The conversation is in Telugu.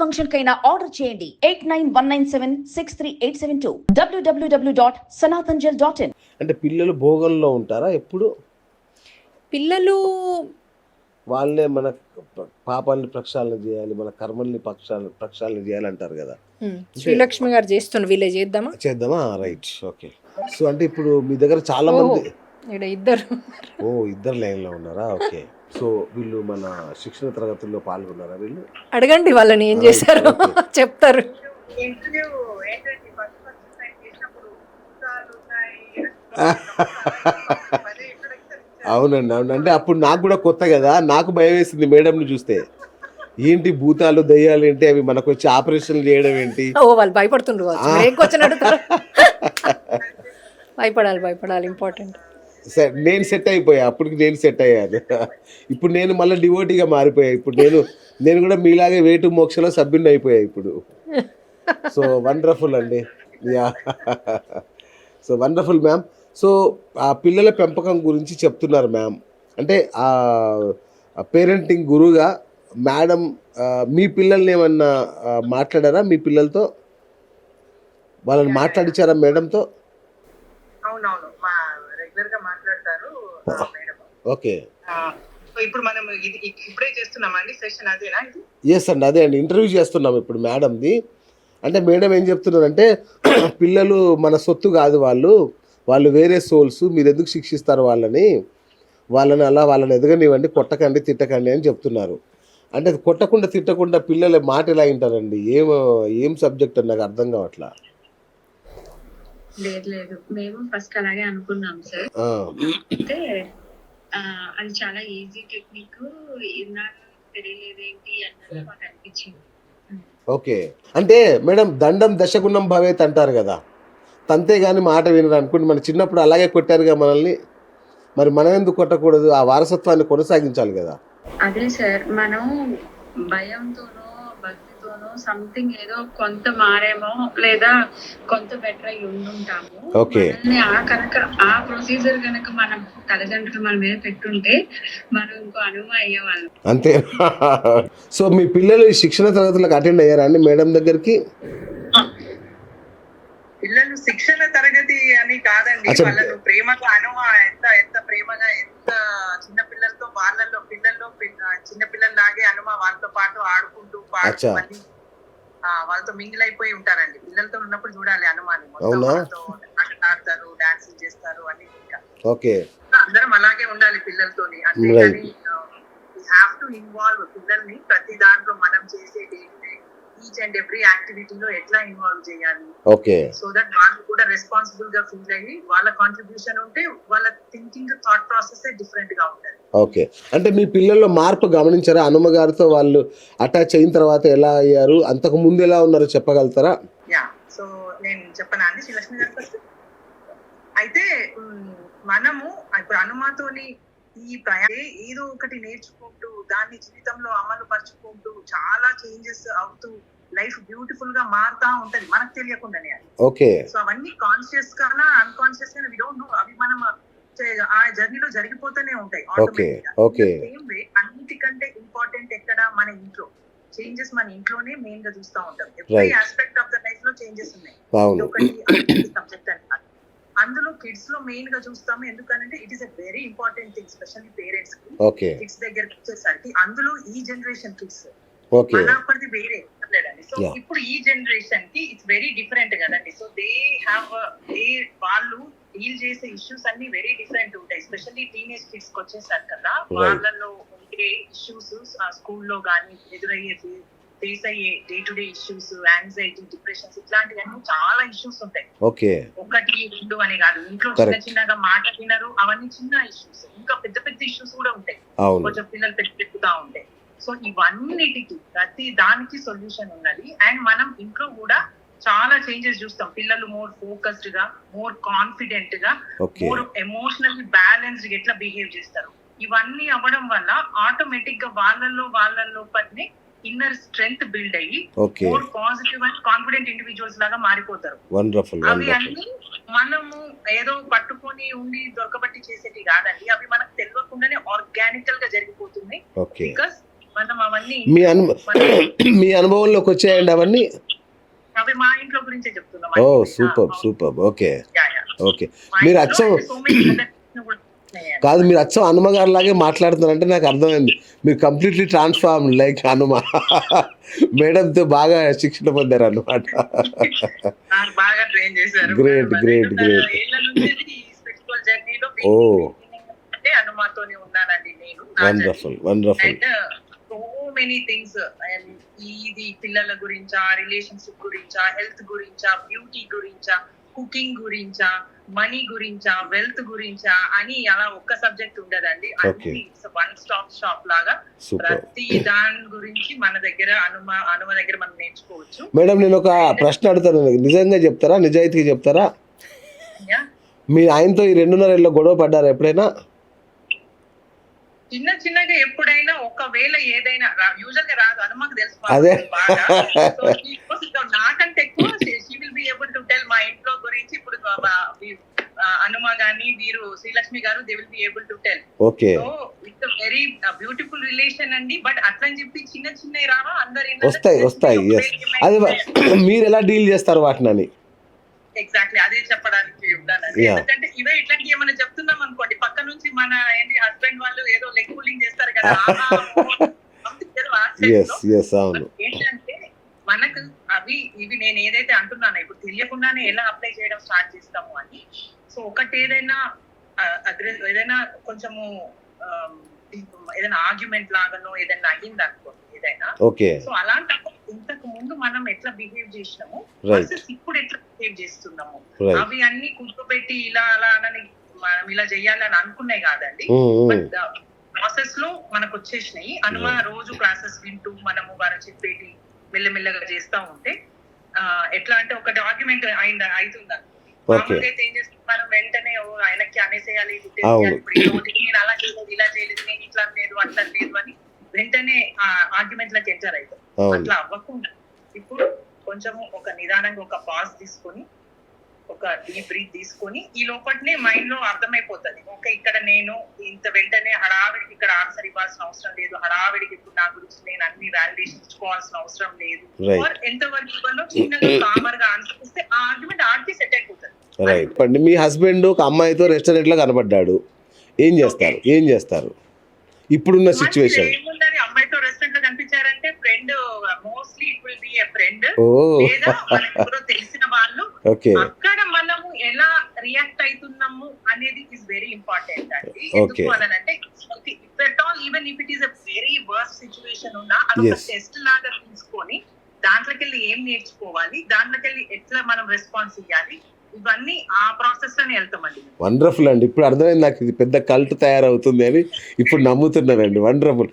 ఫంక్షన్ కైనా ఆర్డర్ చేయండి 8919763872 www.sanatanjal.in. అంటే పిల్లలు భోగంలో ఉంటారా ఎప్పుడు? పిల్లలు వాళ్ళే మన పాపాలని ప్రక్షాళన చేయాలి, మన కర్మల్ని ప్రక్షాళన చేయాలి అంటారు కదా. శ్రీలక్ష్మి గారు చేస్తున్నారు, వీళ్ళే చేద్దామా? Right, okay. సో అంటే ఇప్పుడు మీ దగ్గర చాలా మంది ఇద్దరు ఇద్దరు లైన్లో ఉన్నారా? ఓకే. సో వీళ్ళు మన శిక్షణ తరగతుల్లో పాల్గొన్నారా? వీళ్ళు అడగండి వాళ్ళని ఏం చేశారు చెప్తారు. అవునండి, అవును. అంటే అప్పుడు నాకు కూడా కొత్త కదా, నాకు భయం వేసింది మేడంని చూస్తే. ఏంటి భూతాలు దయ్యాలు ఏంటి, అవి మనకు వచ్చి ఆపరేషన్లు చేయడం ఏంటి? వాళ్ళు భయపడుతుండ్రు, భయపడాలి ఇంపార్టెంట్. నేను సెట్ అయిపోయా, అప్పటికి నేను సెట్ అయ్యాను. ఇప్పుడు నేను మళ్ళీ డివోటీగా మారిపోయా. ఇప్పుడు నేను కూడా మీలాగే వేటు మోక్షలో సభ్యుని అయిపోయా ఇప్పుడు. సో వండర్ఫుల్ అండి. Yeah, so wonderful ma'am. So ఆ పిల్లల పెంపకం గురించి చెప్తున్నారు మ్యామ్. అంటే ఆ పేరెంటింగ్ గురువుగా మేడం మీ పిల్లల్ని ఏమన్నా మాట్లాడారా? మీ పిల్లలతో వాళ్ళని మాట్లాడించారా మేడంతో? అవునవును, మా రెగ్యులర్ గా మాట్లాడతారు మేడం. ఓకే. ఇప్పుడు మనం ఇప్పుడే చేస్తున్నామండి సెషన్, అదేనా? ఎస్ అండి, అదే అండి, ఇంటర్వ్యూ చేస్తున్నాం ఇప్పుడు మేడంది. అంటే మేడం ఏం చెప్తున్నారంటే పిల్లలు మన సొత్తు కాదు, వాళ్ళు వేరే సోల్స్, మీరు ఎందుకు శిక్షిస్తారు వాళ్ళని ఎదగనివ్వండి, కొట్టకండి తిట్టకండి అని చెప్తున్నారు. అంటే అది కొట్టకుండా తిట్టకుండా పిల్లల మాట ఎలా వింటారండి? ఏం సబ్జెక్ట్ అని నాకు అర్థం కావట్లా. లేదు మేము ఫస్ట్ అలాగే అనుకున్నాం సార్. అయితే అది చాలా ఈజీ టెక్నిక్, తెలియలేదేంటి అన్నది మాకు అనిపించింది. ఓకే. అంటే మేడం దండం దశగుణం భవేత్ అంటారు కదా, తంతే కానీ మాట వినరు అనుకుంటే మన చిన్నప్పుడు అలాగే కొట్టారుగా మనల్ని, మరి మనం ఎందుకు కొట్టకూడదు? ఆ వారసత్వాన్ని కొనసాగించాలి కదా. అదే సార్, మనం భయంతోనో భక్తితోనో సంథింగ్ ఏదో కొంత మారేమో లేదా కొంత బెటర్ అయి ఉండుంటాము. ఓకే. ఆ ప్రొసీజర్ కనుక మనం తల్లిదండ్రులు మన మీద పెట్టుంటే మనం ఇంకో అనుభవం అయ్యేవాళ్ళం. అంతే. సో మీ పిల్లలు ఈ శిక్షణ తరగతులకు అటెండ్ అయ్యారా అండి మేడం దగ్గరికి? పిల్లలు శిక్షణ తరగతి అని కాదండి, వాళ్ళను ప్రేమగా ఎంత ప్రేమగా ఎంత చిన్న పిల్లలతో చిన్న పిల్లల్లాగే వాళ్ళతో పాటు ఆడుకుంటూ పాడుతూ వాళ్ళతో మింగిల్ అయిపోయి ఉంటారండి. పిల్లలతో ఉన్నప్పుడు చూడాలి అనుమాని మొత్తం ఆడతారు, డాన్స్ చేస్తారు అన్ని. ఇంకా అందరం అలాగే ఉండాలి పిల్లలతోని. అంతేకాని హ్యావ్ టు ఇన్వాల్వ్ పిల్లల్ని ప్రతి దాంట్లో మనం చేసే ఈచ్ అండ్ ఎవ్రీ యాక్టివిటీలో ఎట్లా ఇన్వాల్వ్ చేయాలి, సో దట్ వాళ్ళు కూడా రెస్పాన్సిబుల్ గా ఫీల్ అయ్యి వాళ్ళ కాంట్రిబ్యూషన్ ఉంటే వాళ్ళ థింకింగ్ థాట్ ప్రాసెస్ డిఫరెంట్ గా ఉంటుంది. ఓకే. అంటే మీ పిల్లల్లో మార్పు గమనించారా? హనుమ గారితో వాళ్ళు అటాచ్ అయిన తర్వాత ఎలా అయ్యారు, అంతకు ముందు ఎలా ఉన్నారో చెప్పగలుగుతారా? యా, సో నేను చెప్పనా అండి శ్రీలక్ష్మి గారు ఫస్ట్. అయితే మనము ఇప్పుడు హనుమతోని ఈ ఏదో ఒకటి నేర్చుకుంటూ దాన్ని జీవితంలో అమలు పరుచుకుంటూ చాలా చేంజెస్ అవుతూ లైఫ్ బ్యూటిఫుల్ గా మారుతా ఉంటది మనకు తెలియకుండానే. ఓకే. సో అవన్నీ కాన్షియస్ గానా అన్కాన్షియస్ గానా వి డోంట్ నో, అవి మనం ఆ జర్నీలో జరిగిపోతూనే ఉంటాయి ఆటోమేటిక్ గా. సేమ్ వే అన్నిటికంటే ఇంపార్టెంట్ ఎక్కడ, మన ఇంట్లో చేంజెస్ మన ఇంట్లోనే మెయిన్ గా చూస్తూ ఉంటాం. Every aspect of the life లో చేంజెస్ ఉన్నాయి. ఒకటి సబ్జెక్ట్ అని అందులో కిడ్స్ లో మెయిన్ గా చూస్తాము. ఎందుకంటే it is a very important thing, specially parents కి. కిడ్స్ దగ్గరికి వచ్చేసరికి అందులో ఈ జనరేషన్ కిడ్స్ మనప్పటిది వేరే లేదండి. సో ఇప్పుడు ఈ జనరేషన్ కి ఇట్స్ వెరీ డిఫరెంట్ కదండి. సో వాళ్ళు డీల్ చేసే ఇష్యూస్ అన్ని వెరీ డిఫరెంట్ ఉంటాయి. స్పెషల్లీ టీనేజ్ కిడ్స్ కి వచ్చేసారు కదా, వాళ్ళలో ఉండే ఇష్యూస్ స్కూల్లో గానీ ఎదురయ్యే ఫేస్ అయ్యే day to day issues, anxiety, depressions, ఇట్లాంటివన్నీ చాలా ఇష్యూస్ ఉంటాయి. ఒకటి రెండు అని కాదు, ఇంట్లో చిన్నగా మాట వినరు, అవన్నీ చిన్న ఇష్యూస్. ఇంకా పెద్ద పెద్ద ఇష్యూస్ కూడా ఉంటాయి కొంచెం పిల్లలు పెట్టుతా ఉంటాయి. సో ఇవన్నిటికి ప్రతి దానికి సొల్యూషన్ ఉన్నది. అండ్ మనం ఇంట్లో కూడా చాలా చేంజెస్ చూస్తాం. పిల్లలు మోర్ ఫోకస్డ్ గా, మోర్ కాన్ఫిడెంట్ గా, మోర్ ఎమోషనల్లీ బ్యాలెన్స్డ్ గా ఎట్లా బిహేవ్ చేస్తారు. ఇవన్నీ అవ్వడం వల్ల ఆటోమేటిక్ గా వాళ్ళలో పని ఇన్నర్ స్ట్రెంగ్త్ బిల్డ్ అయ్యి more positive and confident individuals లాగా మారిపోతారు. అవి అన్ని మనము ఏదో పట్టుకొని ఉండి దొరకబట్టి చేసేటి కాదండి, అవి మనకు తెలియకుండానే ఆర్గానికల్ గా జరిగిపోతుంది. బికాస్ మనం అవన్నీ మీ మీ అనుభవంలోకి వచ్చాయండి అవన్నీ? అవి మా ఇంట్లో గురించే చెప్తున్నాం. ఓ సూపర్ సూపర్. Okay okay. మీరు అచ్చం కాదు, మీరు అచ్చం హనుమగారు లాగే మాట్లాడుతున్నారంటే నాకు అర్థమైంది. మీరు కంప్లీట్లీ ట్రాన్స్ఫార్మ్ లైక్ హనుమ. మేడంతో బాగా శిక్షణ పొందారు అన్నమాట. బాగా ట్రైన్ చేశారు. Great great great. స్పిరిచువల్ జర్నీలో ఓ అంటే హనుమాతోనే ఉన్నానండి నేను. Wonderful wonderful. And so many things, ఇది పిల్లల గురించా, రిలేషన్షిప్ గురించా, హెల్త్ గురించా, బ్యూటీ గురించా, కుకింగ్ గురించా, మనీ గురించా, వెల్త్ గురించా అని అలా ఒక్క సబ్జెక్ట్ ఉండదండి. అన్ని వన్ స్టాప్ షాప్ లాగా ప్రతి దాని గురించి మన దగ్గర హనుమ దగ్గర మనం నేర్చుకోవచ్చు. మేడం నేను ఒక ప్రశ్న అడుగుతాను, నిజంగా చెప్తారా, నిజాయితీగా చెప్తారా? మీ ఆయనతో ఈ 2.5 ఏళ్ళలో గొడవ పడ్డారా ఎప్పుడైనా? చిన్న చిన్నగా ఎప్పుడైనా ఒకవేళ ఏదైనా యూజువల్ గా రాదు, హనుమకు తెలుసు అదే. నాకంటే ఎక్కువ she will be able to tell మా ఇంట్లో గురించి. ఇప్పుడు హనుమ గాని వీరు శ్రీలక్ష్మి గారు they will be able to tell. Okay. So it's very beautiful relation అండి. బట్ అట్లని చెప్పి చిన్న చిన్నవి రావా, అందరి వస్తాయి వస్తాయి. ఎస్, అది మీరు ఎలా డీల్ చేస్తారు వాటిని? ఎగ్జాక్ట్లీ అదే చెప్పడానికి ఉన్నానండి. ఎందుకంటే ఇవే ఇట్లాంటి ఏమైనా చెప్తున్నాం అనుకోండి, పక్క నుంచి మన ఏంటి హస్బెండ్ వాళ్ళు ఏదో లెగ్ పుల్లింగ్ చేస్తారు కదా. ఏంటంటే మనకు ఇవి నేను ఏదైతే అంటున్నానో ఇప్పుడు తెలియకుండానే ఎలా అప్లై చేయడం స్టార్ట్ చేస్తాము అని. సో ఒకటి ఏదైనా కొంచెము ఏదైనా ఆర్గ్యుమెంట్ లాగానో ఏదైనా అయ్యింది అనుకోండి, ఏదైనా సో అలాంటప్పుడు ఇంతకు ముందు మనం ఎట్లా బిహేవ్ చేసినాము వర్సెస్ ఇప్పుడు ఎట్లా బిహేవ్ చేస్తున్నాము, అవి అన్ని కూర్చోబెట్టి ఇలా అలా అని మనం ఇలా చెయ్యాలని అనుకున్నాయి కాదండి. బట్ ప్రాసెస్ లో మనకు వచ్చేసినాయి. హనుమ రోజు క్లాసెస్ వింటూ మనము వారు చెప్పేటి మెల్లమెల్లగా చేస్తా ఉంటే ఎట్లా అంటే ఒకటి ఆర్గ్యుమెంట్ అవుతుందా, మామూలుగా అయితే ఏం చేస్తాం మనం వెంటనే ఆయనకి అనేసేయాలి, నేను అలా చేయలేదు, ఇలా చేయలేదు, నేను ఇట్లా లేదు అట్లా లేదు అని వెంటనే ఆర్గ్యుమెంట్ లకు ఎంటర్ అవుతాం. అట్లా అవ్వకుండా ఇప్పుడు కొంచెము ఒక నిదానంగా ఒక పాజ్ తీసుకొని ఒక డీప్ బ్రీత్ తీసుకొని ఈ లోపలనే మైండ్ లో అర్థమైపోతుంది, ఓకే ఇక్కడ నేను ఇంత వెంటనే హడావిడికి ఇక్కడ ఆన్సర్ ఇవ్వాల్సిన అవసరం లేదు, హడావిడికి ఇప్పుడు నా గురించి నేను అన్ని వాలిడేషన్ ఇచ్చుకోవాల్సిన అవసరం లేదు. ఎంత వరకు ఇవ్వాలో చిన్నగా కామర్ గా ఆన్సర్ ఇస్తే ఆ ఆర్గ్యుమెంట్ ఆడికి సెట్ అయిపోతుంది. రైట్. మీ హస్బెండ్ ఒక అమ్మాయితో రెస్టారెంట్ లో కనబడ్డాడు, ఏం చేస్తారు ఇప్పుడున్న సిచ్యువేషన్? ఏముందని అమ్మాయితో రెస్టారెంట్ లో కనిపించారంటే friend, mostly it will be a friend లేదా మనకు తెలిసిన వాళ్ళు. అక్కడ మనము ఎలా రియాక్ట్ అవుతున్నాము అనేది ఇస్ వెరీ ఇంపార్టెంట్ అండి. ఎందుకు అనంటే if at all even if it is a very worst situation ఉన్నా అది ఒక టెస్ట్ లాగా తీసుకొని దాంట్లోకి వెళ్ళి ఏం నేర్చుకోవాలి, దాంట్లోకి వెళ్ళి ఎట్లా మనం రెస్పాన్స్ ఇవ్వాలి, ఇవన్నీ ఆ ప్రాసెస్ లోనే వెళ్తామండి. వండర్ఫుల్ అండి. ఇప్పుడు అర్థమైంది నాకు, ఇది పెద్ద కల్ట్ తయారవుతుంది అని ఇప్పుడు నమ్ముతున్నానండి. వండర్ఫుల్.